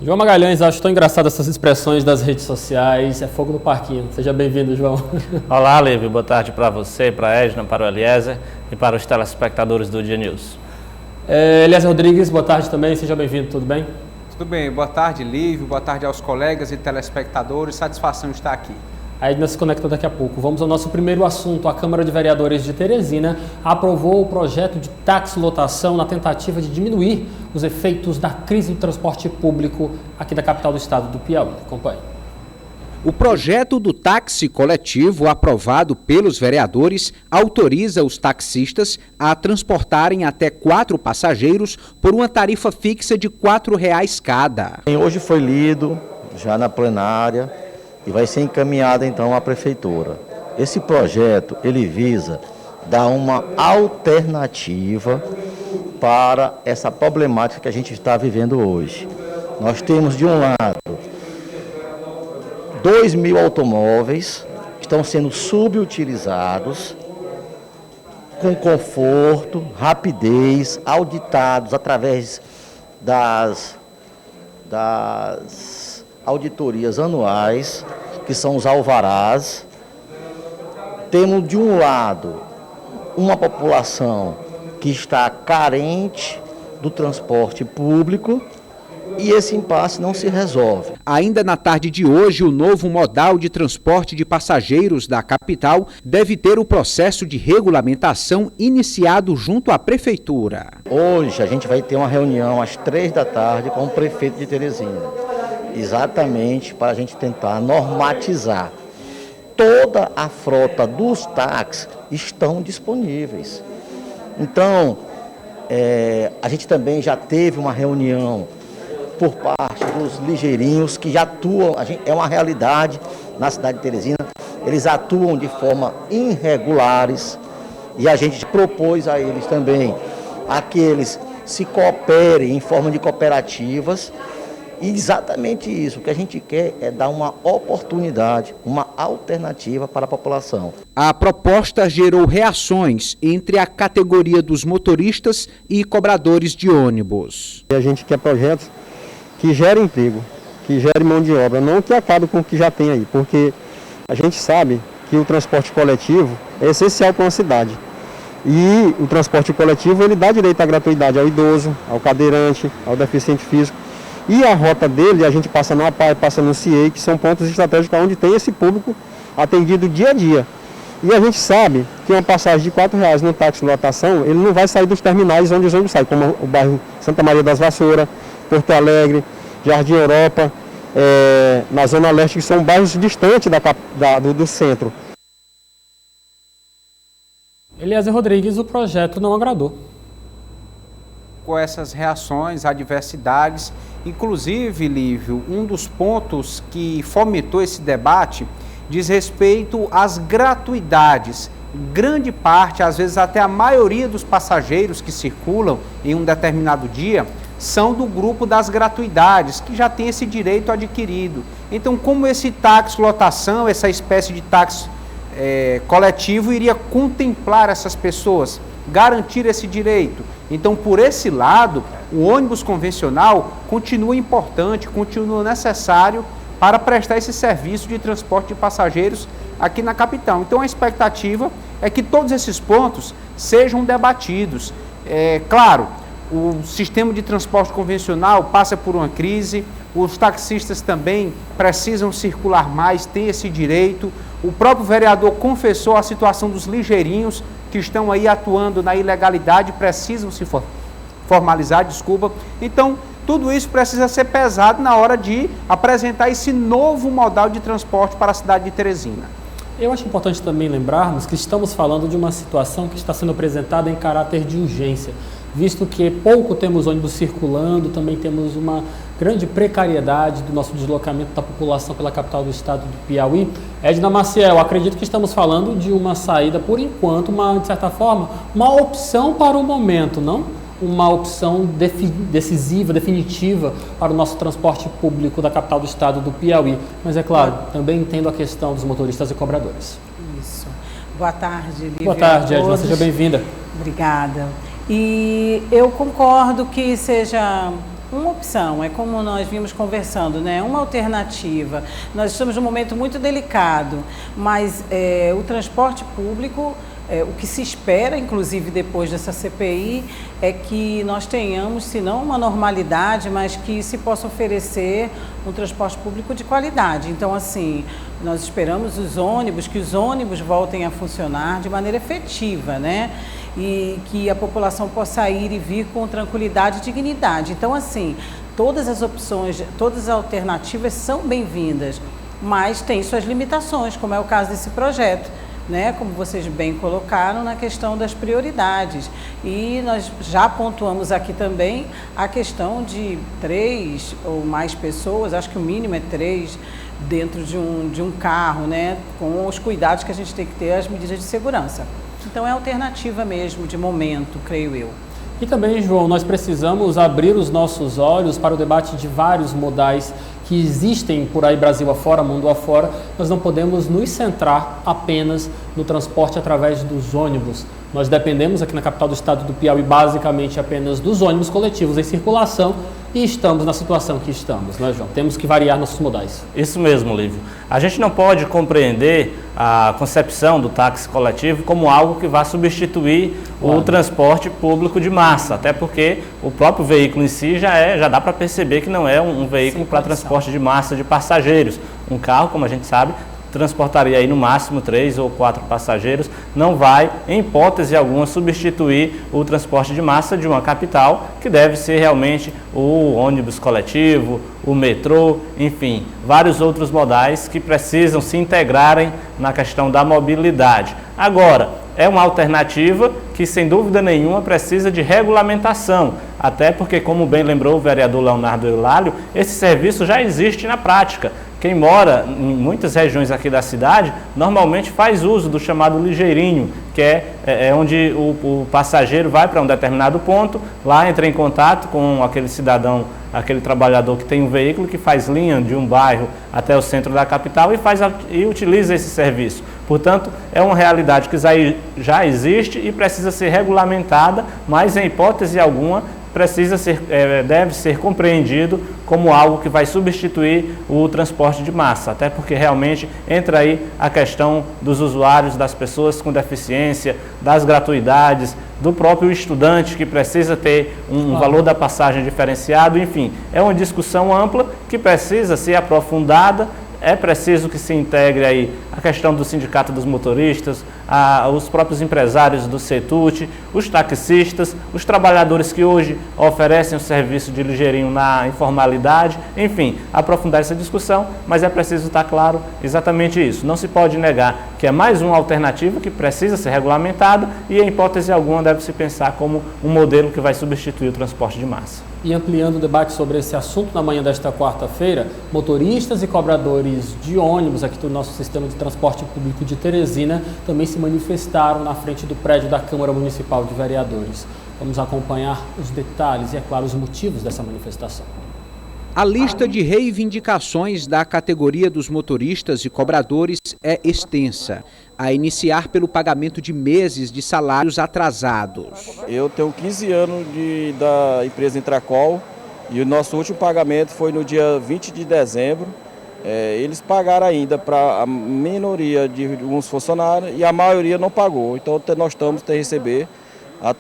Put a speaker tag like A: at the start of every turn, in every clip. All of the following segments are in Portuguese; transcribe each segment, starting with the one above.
A: João Magalhães, acho tão engraçado essas expressões das redes sociais. É fogo no parquinho. Seja bem-vindo, João.
B: Olá, Lívio. Boa tarde para você, para a Edna, para o Eliezer e para os telespectadores do Dia News.
A: Eliezer Rodrigues, boa tarde também. Seja bem-vindo, tudo bem?
C: Tudo bem. Boa tarde, Lívio. Boa tarde aos colegas e telespectadores. Satisfação estar aqui.
A: A Edna se conecta daqui a pouco. Vamos ao nosso primeiro assunto. A Câmara de Vereadores de Teresina aprovou o projeto de taxilotação na tentativa de diminuir os efeitos da crise do transporte público aqui da capital do estado do Piauí. Acompanhe.
D: O projeto do táxi coletivo, aprovado pelos vereadores, autoriza os taxistas a transportarem até 4 passageiros por uma tarifa fixa de R$ 4,00 cada.
E: Hoje foi lido já na plenária e vai ser encaminhado então à prefeitura. Esse projeto, ele visa dar uma alternativa para essa problemática que a gente está vivendo hoje. Nós temos, de um lado, 2.000 automóveis que estão sendo subutilizados, com conforto, rapidez, auditados através das auditorias anuais, que são os alvarás. Temos, de um lado, uma população que está carente do transporte público e esse impasse não se resolve.
D: Ainda na tarde de hoje, o novo modal de transporte de passageiros da capital deve ter o processo de regulamentação iniciado junto à prefeitura.
E: Hoje a gente vai ter uma reunião às 15h com o prefeito de Teresina, exatamente para a gente tentar normatizar. Toda a frota dos táxis estão disponíveis. Então, a gente também já teve uma reunião por parte dos ligeirinhos que já atuam, é uma realidade na cidade de Teresina, eles atuam de forma irregulares e a gente propôs a eles também a que eles se cooperem em forma de cooperativas. E exatamente isso, o que a gente quer é dar uma oportunidade, uma alternativa para a população.
D: A proposta gerou reações entre a categoria dos motoristas e cobradores de ônibus.
F: A gente quer projetos que gerem emprego, que gerem mão de obra, não que acabe com o que já tem aí, porque a gente sabe que o transporte coletivo é essencial para uma cidade. E o transporte coletivo ele dá direito à gratuidade ao idoso, ao cadeirante, ao deficiente físico. E a rota dele, a gente passa no APAE, passa no CIEI, que são pontos estratégicos onde tem esse público atendido dia a dia. E a gente sabe que uma passagem de R$ 4,00 no táxi lotação, ele não vai sair dos terminais onde os ônibus saem, como o bairro Santa Maria das Vassouras, Porto Alegre, Jardim Europa, na Zona Leste, que são bairros distantes do centro.
A: Eliezer Rodrigues, o projeto não agradou.
C: Com essas reações, adversidades, inclusive, Lívio, um dos pontos que fomentou esse debate diz respeito às gratuidades. Grande parte, às vezes até a maioria dos passageiros que circulam em um determinado dia são do grupo das gratuidades, que já tem esse direito adquirido. Então, como esse táxi lotação, essa espécie de táxi coletivo iria contemplar essas pessoas, garantir esse direito? Então, por esse lado, o ônibus convencional continua importante, continua necessário para prestar esse serviço de transporte de passageiros aqui na capital. Então, a expectativa é que todos esses pontos sejam debatidos. Claro, o sistema de transporte convencional passa por uma crise, os taxistas também precisam circular mais, têm esse direito. O próprio vereador confessou a situação dos ligeirinhos que estão aí atuando na ilegalidade, precisam se formalizar, Então, tudo isso precisa ser pesado na hora de apresentar esse novo modal de transporte para a cidade de Teresina.
A: Eu acho importante também lembrarmos que estamos falando de uma situação que está sendo apresentada em caráter de urgência, visto que pouco temos ônibus circulando, também temos uma grande precariedade do nosso deslocamento da população pela capital do estado do Piauí. Edna Maciel, acredito que estamos falando de uma saída, por enquanto, de certa forma, uma opção para o momento, não? Uma opção decisiva, definitiva para o nosso transporte público da capital do estado do Piauí. Mas, é claro, também entendo a questão dos motoristas e cobradores.
G: Isso. Boa tarde, Lívia.
A: Boa tarde, Edna. Seja bem-vinda.
G: Obrigada. E eu concordo que seja uma opção, é como nós vimos conversando, né? Uma alternativa. Nós estamos num momento muito delicado, mas o transporte público, o que se espera, inclusive depois dessa CPI, é que nós tenhamos, se não uma normalidade, mas que se possa oferecer um transporte público de qualidade. Então, assim, nós esperamos que os ônibus voltem a funcionar de maneira efetiva, né? E que a população possa ir e vir com tranquilidade e dignidade. Então, assim, todas as opções, todas as alternativas são bem-vindas, mas tem suas limitações, como é o caso desse projeto, né? Como vocês bem colocaram, na questão das prioridades. E nós já pontuamos aqui também a questão de 3 ou mais pessoas, acho que o mínimo é 3, dentro de um carro, né? Com os cuidados que a gente tem que ter, as medidas de segurança. Então é alternativa mesmo, de momento, creio eu.
A: E também, João, nós precisamos abrir os nossos olhos para o debate de vários modais que existem por aí Brasil afora, mundo afora. Nós não podemos nos centrar apenas no transporte através dos ônibus. Nós dependemos aqui na capital do estado do Piauí basicamente apenas dos ônibus coletivos em circulação e estamos na situação que estamos, não é, João? Temos que variar nossos modais.
B: Isso mesmo, Lívio. A gente não pode compreender a concepção do táxi coletivo como algo que vá substituir o transporte público de massa, até porque o próprio veículo em si já dá para perceber que não é um veículo para transporte de massa de passageiros. Um carro, como a gente sabe, transportaria aí no máximo 3 ou 4 passageiros, não vai, em hipótese alguma, substituir o transporte de massa de uma capital, que deve ser realmente o ônibus coletivo, o metrô, enfim, vários outros modais que precisam se integrarem na questão da mobilidade. Agora, é uma alternativa que, sem dúvida nenhuma, precisa de regulamentação, até porque, como bem lembrou o vereador Leonardo Eulálio, esse serviço já existe na prática. Quem mora em muitas regiões aqui da cidade, normalmente faz uso do chamado ligeirinho, que é onde o passageiro vai para um determinado ponto, lá entra em contato com aquele cidadão, aquele trabalhador que tem um veículo que faz linha de um bairro até o centro da capital e utiliza esse serviço. Portanto, é uma realidade que já existe e precisa ser regulamentada, mas em hipótese alguma deve ser compreendido como algo que vai substituir o transporte de massa, até porque realmente entra aí a questão dos usuários, das pessoas com deficiência, das gratuidades, do próprio estudante que precisa ter um valor da passagem diferenciado, enfim, é uma discussão ampla que precisa ser aprofundada. É preciso que se integre aí a questão do sindicato dos motoristas, os próprios empresários do CETUT, os taxistas, os trabalhadores que hoje oferecem o serviço de ligeirinho na informalidade, enfim, aprofundar essa discussão, mas é preciso estar claro exatamente isso. Não se pode negar que é mais uma alternativa que precisa ser regulamentada e, em hipótese alguma, deve-se pensar como um modelo que vai substituir o transporte de massa.
A: E ampliando o debate sobre esse assunto, na manhã desta quarta-feira, motoristas e cobradores de ônibus aqui do nosso sistema de transporte público de Teresina também se manifestaram na frente do prédio da Câmara Municipal de Vereadores. Vamos acompanhar os detalhes e, é claro, os motivos dessa manifestação.
D: A lista de reivindicações da categoria dos motoristas e cobradores é extensa, a iniciar pelo pagamento de meses de salários atrasados.
H: Eu tenho 15 anos da empresa Intracol e o nosso último pagamento foi no dia 20 de dezembro. Eles pagaram ainda para a minoria de uns funcionários e a maioria não pagou. Então nós estamos sem receber,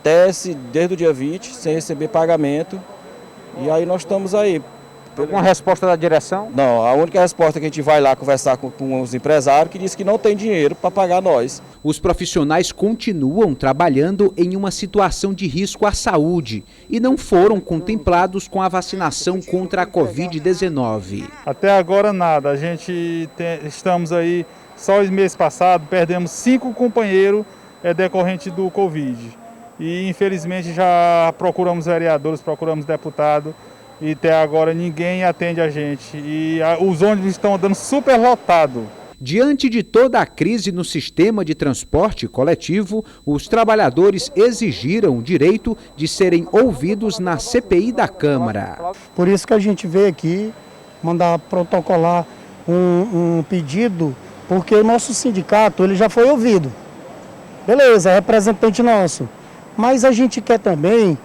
H: desde o dia 20, sem receber pagamento. E aí nós estamos aí.
C: Alguma resposta da direção?
H: Não, a única resposta é que a gente vai lá conversar com os empresários que diz que não tem dinheiro para pagar nós.
D: Os profissionais continuam trabalhando em uma situação de risco à saúde e não foram contemplados com a vacinação contra a Covid-19.
I: Até agora nada, estamos aí, só os meses passados, perdemos 5 companheiros decorrente do Covid. E infelizmente já procuramos vereadores, procuramos deputados, e até agora ninguém atende a gente. E os ônibus estão andando super lotados.
D: Diante de toda a crise no sistema de transporte coletivo, os trabalhadores exigiram o direito de serem ouvidos na CPI da Câmara.
J: Por isso que a gente veio aqui mandar protocolar um pedido, porque o nosso sindicato ele já foi ouvido. Beleza, é representante nosso. Mas a gente quer também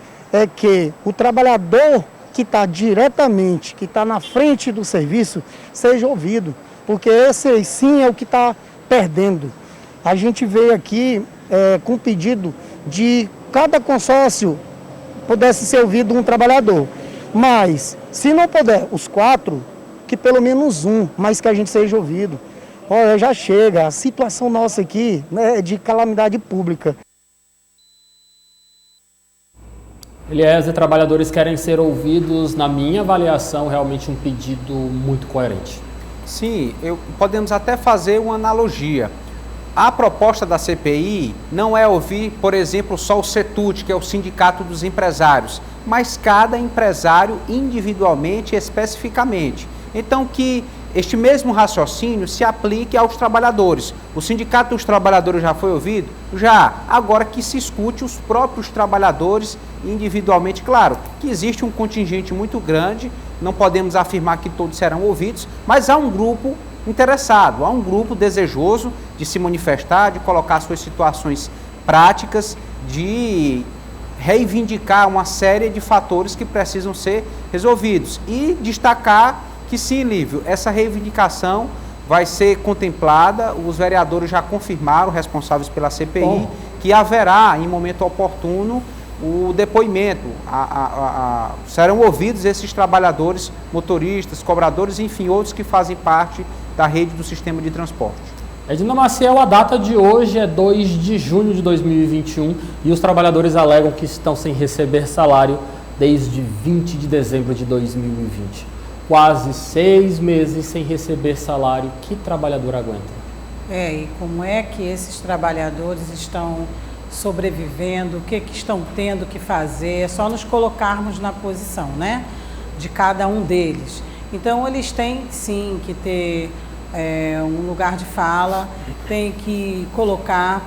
J: que o trabalhador que está diretamente, que está na frente do serviço, seja ouvido, porque esse sim é o que está perdendo. A gente veio aqui com o pedido de cada consórcio pudesse ser ouvido um trabalhador, mas se não puder os 4, que pelo menos um, mas que a gente seja ouvido. Olha, já chega, a situação nossa aqui, né, é de calamidade pública.
A: Eliezer, trabalhadores querem ser ouvidos, na minha avaliação, realmente um pedido muito coerente.
C: Sim, podemos até fazer uma analogia. A proposta da CPI não é ouvir, por exemplo, só o CETUD, que é o Sindicato dos Empresários, mas cada empresário individualmente e especificamente. Então, que este mesmo raciocínio se aplique aos trabalhadores. O Sindicato dos Trabalhadores já foi ouvido? Já. Agora que se escute os próprios trabalhadores individualmente. Claro que existe um contingente muito grande, não podemos afirmar que todos serão ouvidos, mas há um grupo interessado, há um grupo desejoso de se manifestar, de colocar suas situações práticas, de reivindicar uma série de fatores que precisam ser resolvidos e destacar que sim, Lívio, essa reivindicação vai ser contemplada, os vereadores já confirmaram, responsáveis pela CPI, que haverá, em momento oportuno, o depoimento, serão ouvidos esses trabalhadores, motoristas, cobradores, enfim, outros que fazem parte da rede do sistema de transporte.
A: Edna Maciel, a data de hoje é 2 de junho de 2021 e os trabalhadores alegam que estão sem receber salário desde 20 de dezembro de 2020. Quase 6 meses sem receber salário. Que trabalhador aguenta?
G: E como é que esses trabalhadores estão sobrevivendo? O que estão tendo que fazer? É só nos colocarmos na posição, né, de cada um deles. Então, eles têm sim que ter um lugar de fala, têm que colocar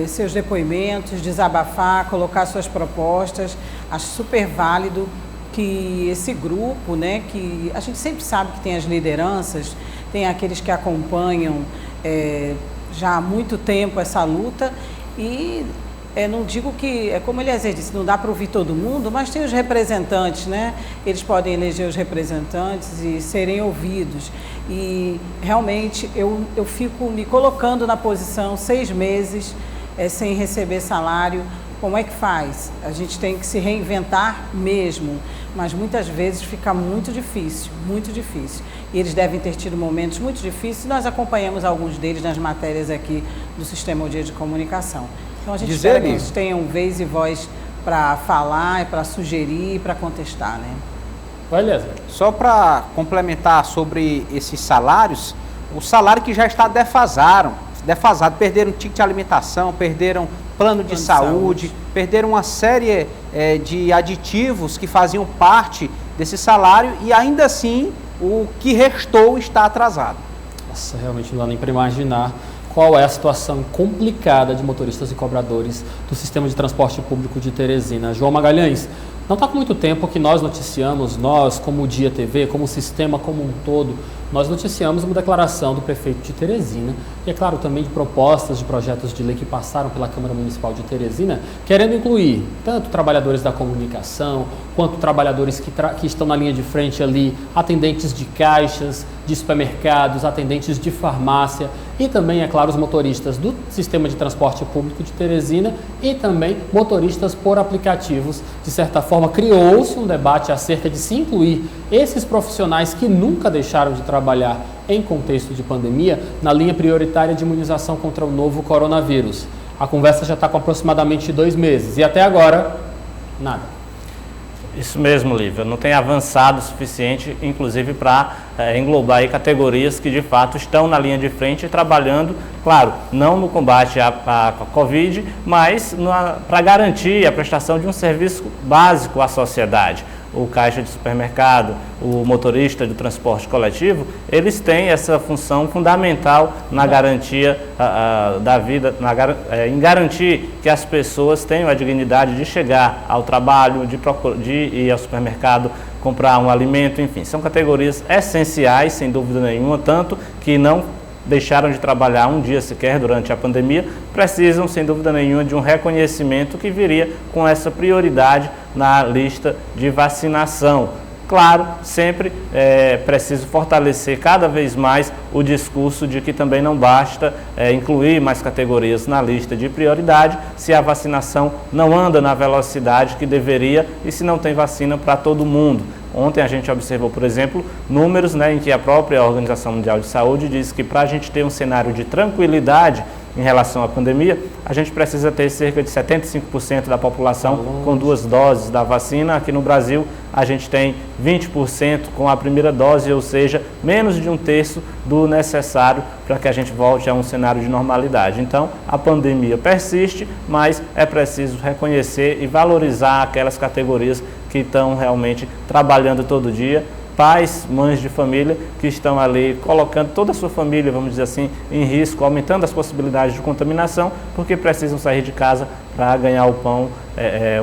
G: seus depoimentos, desabafar, colocar suas propostas. Acho super válido que esse grupo, né, que a gente sempre sabe que tem as lideranças, tem aqueles que acompanham já há muito tempo essa luta e não digo que, como Eliezer disse, não dá para ouvir todo mundo, mas tem os representantes, né? Eles podem eleger os representantes e serem ouvidos. E realmente eu fico me colocando na posição 6 meses sem receber salário. Como é que faz? A gente tem que se reinventar mesmo, mas muitas vezes fica muito difícil, muito difícil. E eles devem ter tido momentos muito difíceis, nós acompanhamos alguns deles nas matérias aqui do Sistema O Dia de Comunicação. Então a gente espera que eles tenham vez e voz para falar, para sugerir, para contestar, né?
A: Beleza.
C: Só para complementar sobre esses salários, o salário que já está defasado, perderam ticket de alimentação, perderam plano de saúde, perderam uma série de aditivos que faziam parte desse salário e ainda assim o que restou está atrasado.
A: Nossa, realmente não dá nem para imaginar qual é a situação complicada de motoristas e cobradores do sistema de transporte público de Teresina. João Magalhães, não está com muito tempo que nós noticiamos, nós como o Dia TV, como o sistema como um todo, nós noticiamos uma declaração do prefeito de Teresina e, é claro, também de propostas de projetos de lei que passaram pela Câmara Municipal de Teresina, querendo incluir tanto trabalhadores da comunicação, quanto trabalhadores que estão na linha de frente ali, atendentes de caixas, de supermercados, atendentes de farmácia e também, é claro, os motoristas do sistema de transporte público de Teresina e também motoristas por aplicativos. De certa forma, criou-se um debate acerca de se incluir esses profissionais que nunca deixaram de trabalhar em contexto de pandemia na linha prioritária de imunização contra o novo coronavírus. A conversa já está com aproximadamente 2 meses e até agora, nada.
B: Isso mesmo, Lívia. Não tem avançado o suficiente, inclusive, para englobar aí categorias que, de fato, estão na linha de frente trabalhando, claro, não no combate à Covid, mas para garantir a prestação de um serviço básico à sociedade. O caixa de supermercado, o motorista do transporte coletivo, eles têm essa função fundamental na garantia da vida, em garantir que as pessoas tenham a dignidade de chegar ao trabalho, de ir ao supermercado, comprar um alimento, enfim. São categorias essenciais, sem dúvida nenhuma, tanto que não deixaram de trabalhar um dia sequer durante a pandemia, precisam, sem dúvida nenhuma, de um reconhecimento que viria com essa prioridade na lista de vacinação. Claro, sempre é preciso fortalecer cada vez mais o discurso de que também não basta incluir mais categorias na lista de prioridade se a vacinação não anda na velocidade que deveria e se não tem vacina para todo mundo. Ontem a gente observou, por exemplo, números em que a própria Organização Mundial de Saúde diz que para a gente ter um cenário de tranquilidade em relação à pandemia, a gente precisa ter cerca de 75% da população com 2 doses da vacina. Aqui no Brasil, a gente tem 20% com a primeira dose, ou seja, menos de 1/3 do necessário para que a gente volte a um cenário de normalidade. Então, a pandemia persiste, mas é preciso reconhecer e valorizar aquelas categorias que estão realmente trabalhando todo dia, pais, mães de família que estão ali colocando toda a sua família, vamos dizer assim, em risco, aumentando as possibilidades de contaminação, porque precisam sair de casa para ganhar o pão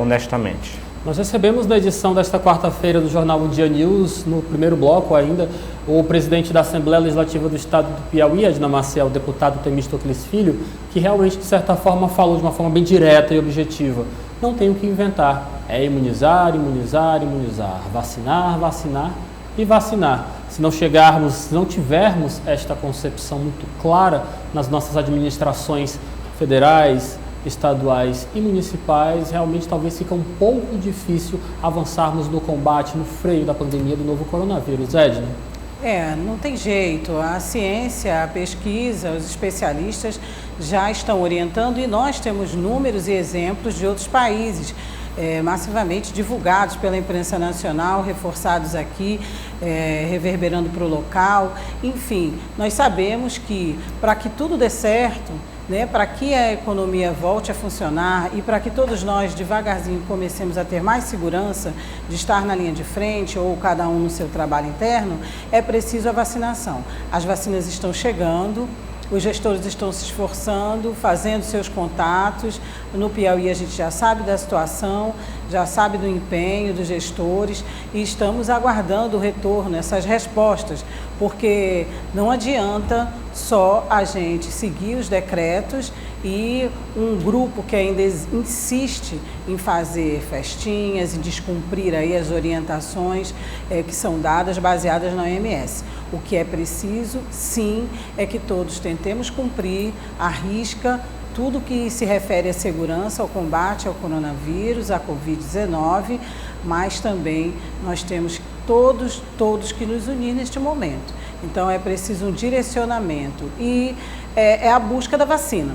B: honestamente.
A: Nós recebemos na edição desta quarta-feira do jornal O Dia News, no primeiro bloco ainda, o presidente da Assembleia Legislativa do Estado do Piauí, Edna Maciel, o deputado Temístocles Filho, que realmente, de certa forma, falou de uma forma bem direta e objetiva. Não tem o que inventar, é imunizar, imunizar, imunizar, vacinar, vacinar e vacinar. Se não chegarmos, se não tivermos esta concepção muito clara nas nossas administrações federais, estaduais e municipais, realmente talvez fique um pouco difícil avançarmos no combate, no freio da pandemia do novo coronavírus. Edna?
G: Não tem jeito. A ciência, a pesquisa, os especialistas já estão orientando e nós temos números e exemplos de outros países massivamente divulgados pela imprensa nacional, reforçados aqui, reverberando para o local. Enfim, nós sabemos que para que tudo dê certo, para que a economia volte a funcionar e para que todos nós devagarzinho comecemos a ter mais segurança de estar na linha de frente ou cada um no seu trabalho interno, é preciso a vacinação. As vacinas estão chegando, os gestores estão se esforçando, fazendo seus contatos. No Piauí a gente já sabe da situação, já sabe do empenho dos gestores e estamos aguardando o retorno, essas respostas, porque não adianta só a gente seguir os decretos e um grupo que ainda insiste em fazer festinhas, em descumprir aí as orientações que são dadas baseadas na OMS. O que é preciso, sim, é que todos tentemos cumprir à risca tudo que se refere à segurança, ao combate ao coronavírus, à Covid-19, mas também nós temos todos que nos unir neste momento. Então é preciso um direcionamento e é a busca da vacina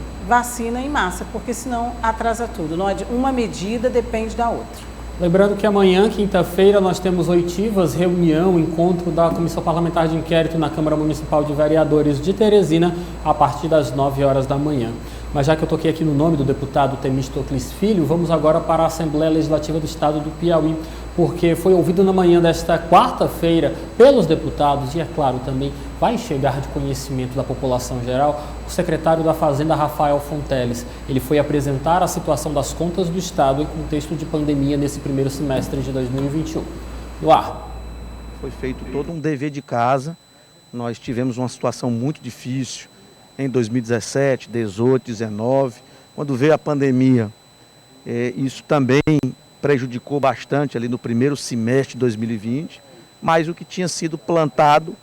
G: em massa, porque senão atrasa tudo. Uma medida depende da outra.
A: Lembrando que amanhã, quinta-feira, nós temos oitivas, reunião, encontro da Comissão Parlamentar de Inquérito na Câmara Municipal de Vereadores de Teresina, a partir das 9 horas da manhã. Mas já que eu toquei aqui no nome do deputado Temístocles Filho, vamos agora para a Assembleia Legislativa do Estado do Piauí, porque foi ouvido na manhã desta quarta-feira pelos deputados e, é claro, também vai chegar de conhecimento da população geral o secretário da Fazenda, Rafael Fonteles. Ele foi apresentar a situação das contas do Estado em contexto de pandemia nesse primeiro semestre de 2021. No ar.
K: Foi feito todo um dever de casa. Nós tivemos uma situação muito difícil em 2017, 18, 19, quando veio a pandemia. Isso também prejudicou bastante ali no primeiro semestre de 2020, mas o que tinha sido plantado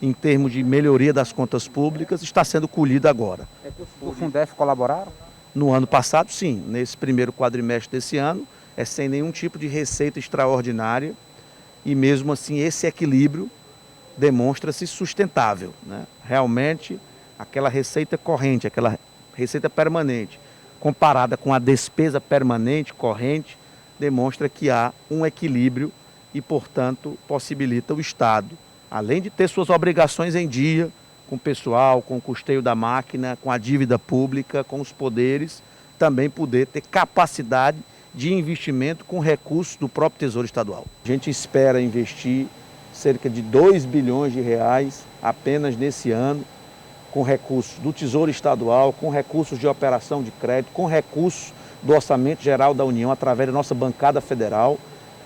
K: em termos de melhoria das contas públicas está sendo colhido agora.
C: O Fundef colaboraram?
K: No ano passado, sim. Nesse primeiro quadrimestre desse ano, sem nenhum tipo de receita extraordinária e mesmo assim esse equilíbrio demonstra-se sustentável, Realmente, aquela receita corrente, aquela receita permanente, comparada com a despesa permanente, corrente, demonstra que há um equilíbrio e, portanto, possibilita o Estado, além de ter suas obrigações em dia, com o pessoal, com o custeio da máquina, com a dívida pública, com os poderes, também poder ter capacidade de investimento com recursos do próprio Tesouro Estadual. A gente espera investir cerca de 2 bilhões de reais apenas nesse ano, com recursos do Tesouro Estadual, com recursos de operação de crédito, com recursos do Orçamento Geral da União, através da nossa bancada federal.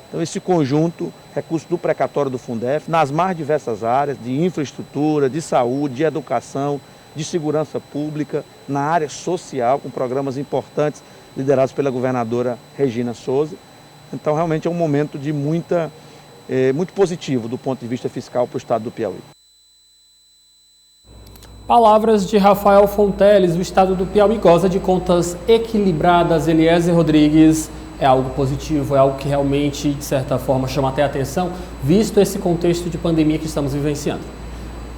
K: Então, esse conjunto, recursos do precatório do Fundef, nas mais diversas áreas, de infraestrutura, de saúde, de educação, de segurança pública, na área social, com programas importantes liderados pela governadora Regina Souza. Então, realmente é um momento de muita muito positivo do ponto de vista fiscal para o estado do Piauí.
A: Palavras de Rafael Fonteles. O estado do Piauí goza de contas equilibradas. Eliezer Rodrigues, é algo positivo, é algo que realmente, de certa forma, chama até a atenção, visto esse contexto de pandemia que estamos vivenciando.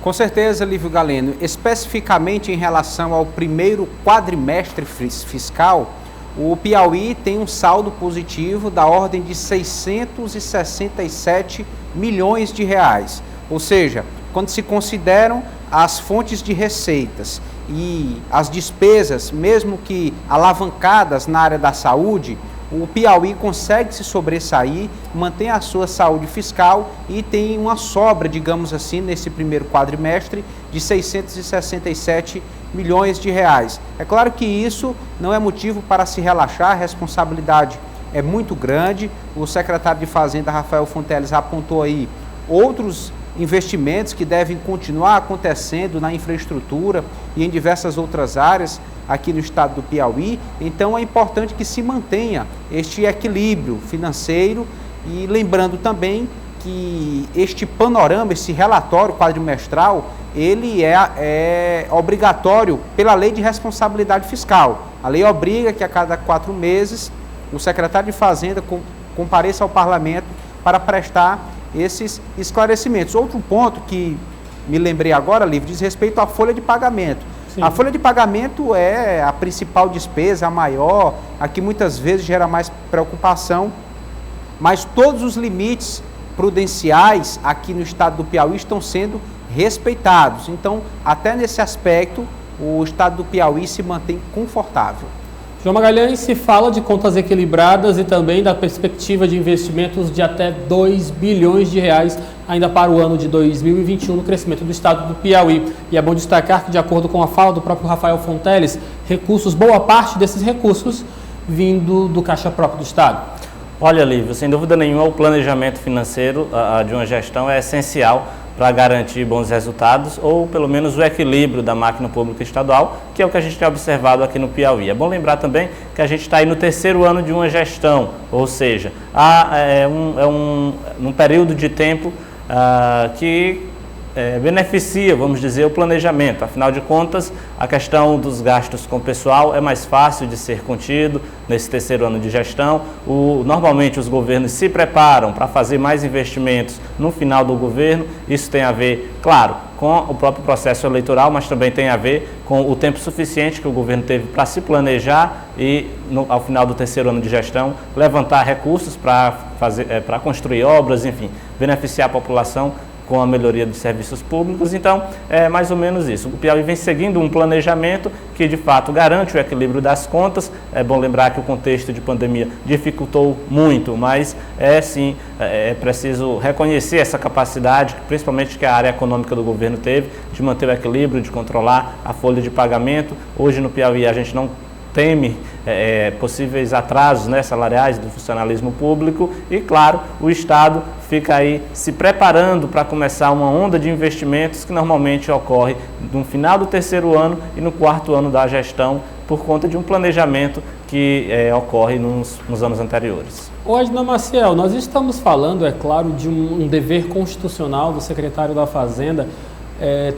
C: Com certeza, Lívio Galeno. Especificamente em relação ao primeiro quadrimestre fiscal, o Piauí tem um saldo positivo da ordem de 667 milhões de reais. Ou seja, quando se consideram as fontes de receitas e as despesas, mesmo que alavancadas na área da saúde, o Piauí consegue se sobressair, mantém a sua saúde fiscal e tem uma sobra, digamos assim, nesse primeiro quadrimestre de 667 milhões de reais. É claro que isso não é motivo para se relaxar, a responsabilidade é muito grande. O secretário de Fazenda, Rafael Fonteles, apontou aí outros investimentos que devem continuar acontecendo na infraestrutura e em diversas outras áreas aqui no estado do Piauí. Então é importante que se mantenha este equilíbrio financeiro e lembrando também que este panorama, esse relatório quadrimestral, ele é obrigatório pela Lei de Responsabilidade Fiscal. A lei obriga que a cada 4 meses o secretário de Fazenda compareça ao parlamento para prestar esses esclarecimentos. Outro ponto que me lembrei agora, Lívio, diz respeito à folha de pagamento. Sim. A folha de pagamento é a principal despesa, a maior, a que muitas vezes gera mais preocupação, mas todos os limites prudenciais aqui no estado do Piauí estão sendo respeitados. Então, até nesse aspecto, o estado do Piauí se mantém confortável.
A: João Magalhães, se fala de contas equilibradas e também da perspectiva de investimentos de até 2 bilhões de reais ainda para o ano de 2021 no crescimento do estado do Piauí. E é bom destacar que, de acordo com a fala do próprio Rafael Fonteles, boa parte desses recursos vindo do caixa próprio do estado.
B: Olha, Lívio, sem dúvida nenhuma, o planejamento financeiro de uma gestão é essencial para garantir bons resultados ou pelo menos o equilíbrio da máquina pública estadual, que é o que a gente tem observado aqui no Piauí. É bom lembrar também que a gente está aí no 3º ano de uma gestão, ou seja, num período de tempo que beneficia, vamos dizer, o planejamento. Afinal de contas, a questão dos gastos com o pessoal é mais fácil de ser contido nesse 3º ano de gestão. Normalmente os governos se preparam para fazer mais investimentos no final do governo. Isso tem a ver, claro, com o próprio processo eleitoral, mas também tem a ver com o tempo suficiente que o governo teve para se planejar e, ao final do 3º ano de gestão, levantar recursos para construir obras, enfim, beneficiar a população com a melhoria dos serviços públicos. Então, é mais ou menos isso. O Piauí vem seguindo um planejamento que, de fato, garante o equilíbrio das contas. É bom lembrar que o contexto de pandemia dificultou muito, mas é preciso reconhecer essa capacidade, principalmente que a área econômica do governo teve, de manter o equilíbrio, de controlar a folha de pagamento. Hoje, no Piauí, a gente não teme possíveis atrasos salariais do funcionalismo público e, claro, o Estado fica aí se preparando para começar uma onda de investimentos que normalmente ocorre no final do 3º ano e no 4º ano da gestão por conta de um planejamento que ocorre nos anos anteriores.
A: Edna Maciel, nós estamos falando, é claro, de um dever constitucional do secretário da Fazenda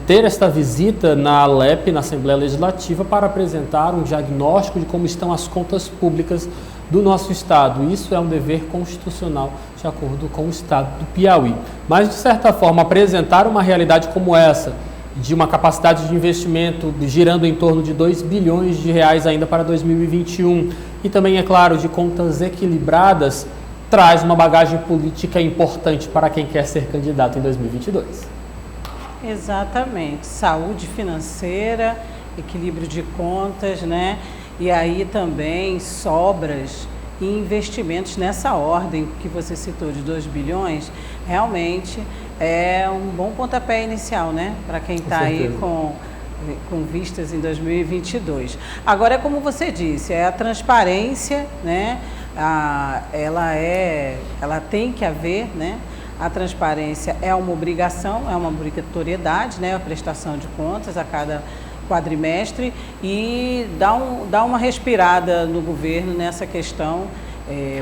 A: ter esta visita na ALEP, na Assembleia Legislativa, para apresentar um diagnóstico de como estão as contas públicas do nosso Estado. Isso é um dever constitucional, de acordo com o Estado do Piauí. Mas, de certa forma, apresentar uma realidade como essa, de uma capacidade de investimento girando em torno de 2 bilhões de reais ainda para 2021, e também, é claro, de contas equilibradas, traz uma bagagem política importante para quem quer ser candidato em 2022.
G: Exatamente, saúde financeira, equilíbrio de contas, né? E aí também sobras e investimentos nessa ordem que você citou de 2 bilhões, realmente é um bom pontapé inicial, né? Para quem está aí com vistas em 2022. Agora, como você disse, a transparência, né? Ela tem que haver, né? A transparência é uma obrigação, é uma obrigatoriedade, né? A prestação de contas a cada quadrimestre e dá uma respirada no governo nessa questão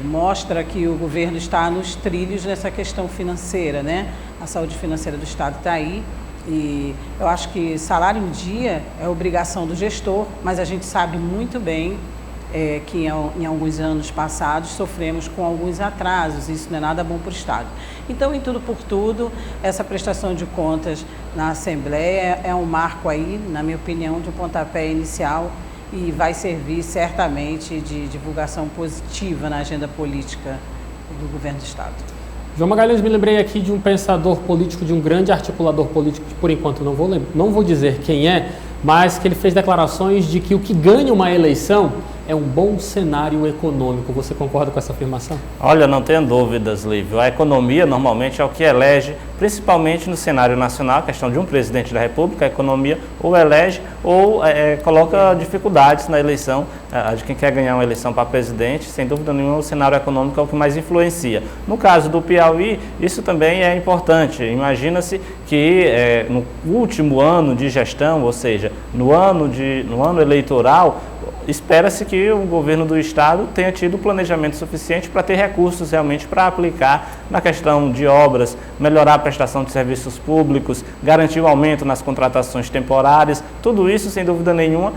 G: mostra que o governo está nos trilhos nessa questão financeira, né? A saúde financeira do Estado está aí. E eu acho que salário em dia é obrigação do gestor, mas a gente sabe muito bem que em alguns anos passados sofremos com alguns atrasos, isso não é nada bom para o Estado. Então, em tudo por tudo, essa prestação de contas na Assembleia é um marco aí, na minha opinião, de um pontapé inicial e vai servir certamente de divulgação positiva na agenda política do governo do Estado.
A: João Magalhães, me lembrei aqui de um pensador político, de um grande articulador político, que por enquanto não vou dizer quem é, mas que ele fez declarações de que o que ganha uma eleição é um bom cenário econômico. Você concorda com essa afirmação?
B: Olha, não tenho dúvidas, Lívio. A economia normalmente é o que elege, principalmente no cenário nacional, a questão de um presidente da República, a economia ou elege ou coloca dificuldades na eleição de quem quer ganhar uma eleição para presidente. Sem dúvida nenhuma, o cenário econômico é o que mais influencia. No caso do Piauí, isso também é importante. Imagina-se que no último ano de gestão, ou seja, no ano eleitoral, espera-se que o governo do Estado tenha tido planejamento suficiente para ter recursos realmente para aplicar na questão de obras, melhorar a prestação de serviços públicos, garantir o aumento nas contratações temporárias. Tudo isso, sem dúvida nenhuma,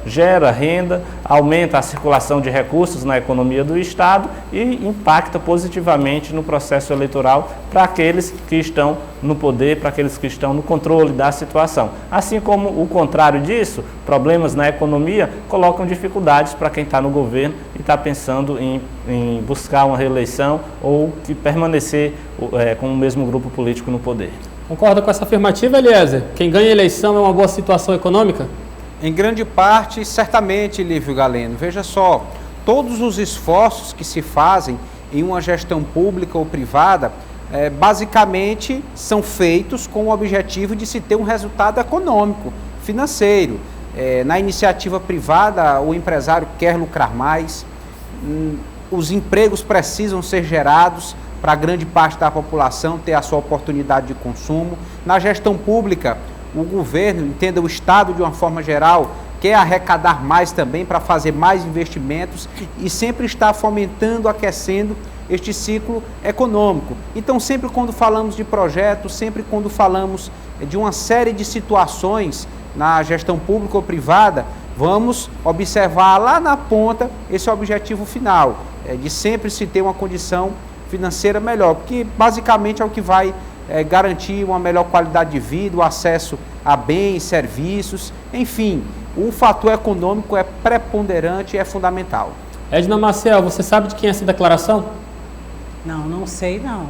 B: gera renda, aumenta a circulação de recursos na economia do Estado e impacta positivamente no processo eleitoral para aqueles que estão no poder, para aqueles que estão no controle da situação. Assim como o contrário disso, problemas na economia colocam dificuldades para quem está no governo e está pensando em buscar uma reeleição ou permanecer com o mesmo grupo político no poder.
A: Concorda com essa afirmativa, Eliezer? Quem ganha a eleição é uma boa situação econômica?
C: Em grande parte, certamente, Lívio Galeno. Veja só, todos os esforços que se fazem em uma gestão pública ou privada, basicamente são feitos com o objetivo de se ter um resultado econômico, financeiro. Na iniciativa privada, o empresário quer lucrar mais, os empregos precisam ser gerados para grande parte da população ter a sua oportunidade de consumo. Na gestão pública, o governo, entenda o Estado de uma forma geral, quer arrecadar mais também para fazer mais investimentos e sempre está fomentando, aquecendo este ciclo econômico. Então, sempre quando falamos de projetos, sempre quando falamos de uma série de situações na gestão pública ou privada, vamos observar lá na ponta esse objetivo final, de sempre se ter uma condição financeira melhor, porque basicamente é o que vai garantir uma melhor qualidade de vida, o acesso a bens, serviços, enfim, o fator econômico é preponderante e é fundamental.
A: Edna Maciel, você sabe de quem é essa declaração?
G: Não sei não.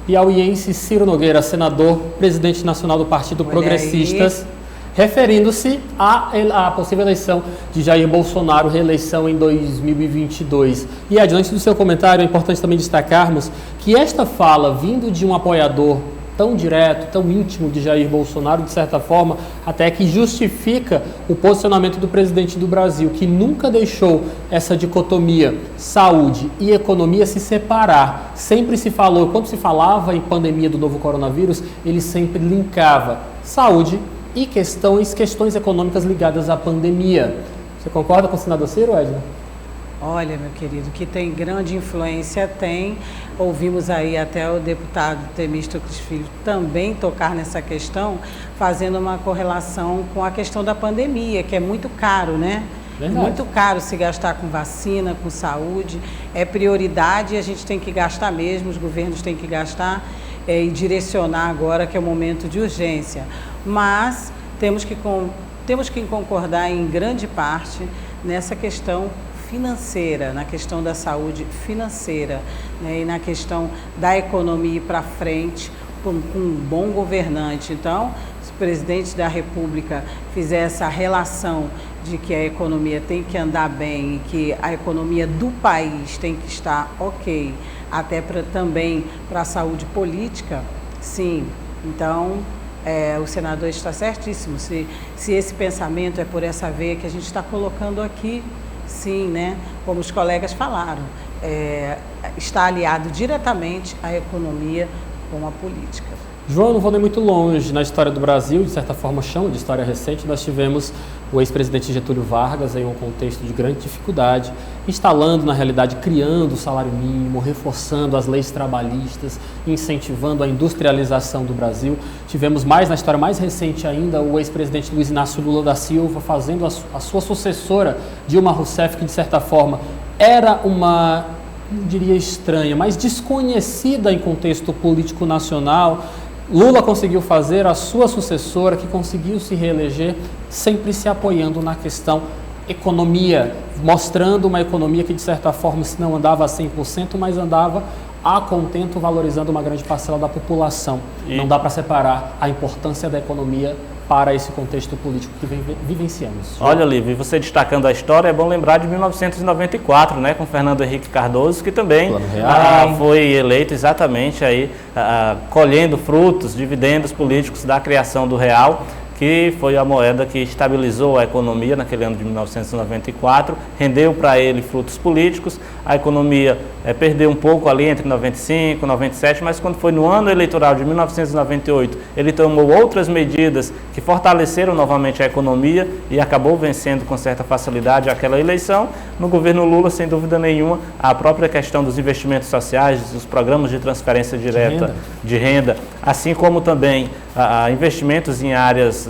A: Piauiense Ciro Nogueira, senador, presidente nacional do Partido Progressistas, referindo-se à possível eleição de Jair Bolsonaro, reeleição em 2022. E adiante do seu comentário, é importante também destacarmos que esta fala, vindo de um apoiador tão direto, tão íntimo de Jair Bolsonaro, de certa forma, até que justifica o posicionamento do presidente do Brasil, que nunca deixou essa dicotomia saúde e economia se separar. Sempre se falou, quando se falava em pandemia do novo coronavírus, ele sempre linkava saúde e questões econômicas ligadas à pandemia. Você concorda com o senador Ciro, Edna?
G: Olha, meu querido, que tem grande influência, tem. Ouvimos aí até o deputado Temístocles Filho também tocar nessa questão, fazendo uma correlação com a questão da pandemia, que é muito caro, né? Verdade. Muito caro se gastar com vacina, com saúde. É prioridade e a gente tem que gastar mesmo, os governos têm que gastar e direcionar agora, que é o momento de urgência. Mas temos que concordar em grande parte nessa questão financeira, na questão da saúde financeira, né, e na questão da economia para frente, com um bom governante. Então, se o presidente da República fizer essa relação de que a economia tem que andar bem e que a economia do país tem que estar ok, até também para a saúde política, sim. Então, o senador está certíssimo. Se esse pensamento é por essa veia que a gente está colocando aqui, sim, né? Como os colegas falaram, está aliado diretamente à economia com a política.
A: João, eu não vou nem muito longe. Na história do Brasil, de certa forma chama de história recente, nós tivemos o ex-presidente Getúlio Vargas em um contexto de grande dificuldade, instalando, na realidade, criando o salário mínimo, reforçando as leis trabalhistas, incentivando a industrialização do Brasil. Tivemos mais, na história mais recente ainda, o ex-presidente Luiz Inácio Lula da Silva fazendo a sua sucessora, Dilma Rousseff, que de certa forma era uma, não diria estranha, mas desconhecida em contexto político nacional. Lula conseguiu fazer a sua sucessora, que conseguiu se reeleger, sempre se apoiando na questão economia, mostrando uma economia que, de certa forma, se não andava a 100%, mas andava a contento, valorizando uma grande parcela da população. Não dá para separar a importância da economia para esse contexto político que vivenciamos.
B: Olha, Lívia, você destacando a história, é bom lembrar de 1994, né, com Fernando Henrique Cardoso, que também foi eleito exatamente aí, colhendo frutos, dividendos políticos da criação do real, que foi a moeda que estabilizou a economia naquele ano de 1994, rendeu para ele frutos políticos. A economia perdeu um pouco ali entre 95 e 97, mas quando foi no ano eleitoral de 1998, ele tomou outras medidas que fortaleceram novamente a economia e acabou vencendo com certa facilidade aquela eleição. No governo Lula, sem dúvida nenhuma, a própria questão dos investimentos sociais, dos programas de transferência direta de renda, assim como também investimentos em áreas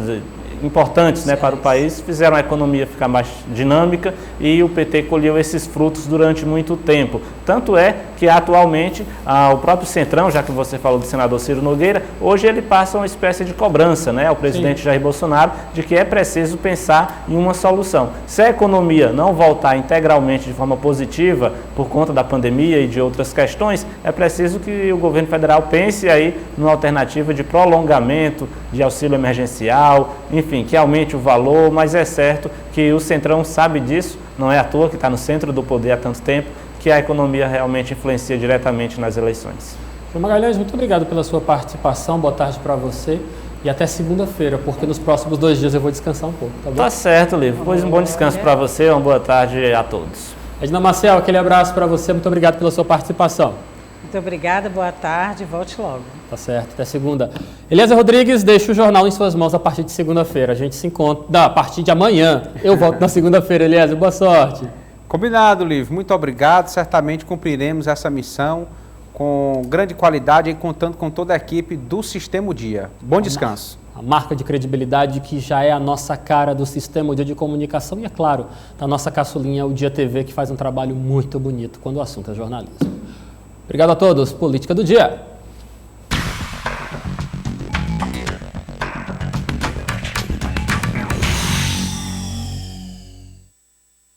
B: importantes, né, para o país, fizeram a economia ficar mais dinâmica e o PT colheu esses frutos durante muito tempo. Tanto é que atualmente o próprio Centrão, já que você falou do senador Ciro Nogueira, hoje ele passa uma espécie de cobrança, né, ao presidente Jair Bolsonaro, de que é preciso pensar em uma solução. Se a economia não voltar integralmente de forma positiva por conta da pandemia e de outras questões, é preciso que o governo federal pense aí numa alternativa de prolongamento de auxílio emergencial, enfim, que aumente o valor, mas é certo que o Centrão sabe disso, não é à toa que está no centro do poder há tanto tempo, que a economia realmente influencia diretamente nas eleições.
A: João Magalhães, muito obrigado pela sua participação, boa tarde para você e até segunda-feira, porque nos próximos 2 dias eu vou descansar um pouco, tá bom?
B: Tá certo, Lívia, pois um bom descanso para você, uma boa tarde a todos.
A: Edna Marcel, aquele abraço para você, muito obrigado pela sua participação.
G: Muito obrigada, boa tarde, volte logo.
A: Tá certo, até segunda. Eliezer Rodrigues, deixa o jornal em suas mãos a partir de segunda-feira. A gente se encontra a partir de amanhã. Eu volto na segunda-feira, Eliezer, boa sorte.
C: Combinado, Lívio, muito obrigado. Certamente cumpriremos essa missão com grande qualidade e contando com toda a equipe do Sistema O Dia. Bom descanso.
A: A marca de credibilidade que já é a nossa cara do Sistema O Dia de Comunicação e, é claro, da nossa caçulinha, o Dia TV, que faz um trabalho muito bonito quando o assunto é jornalismo. Obrigado a todos. Política do Dia.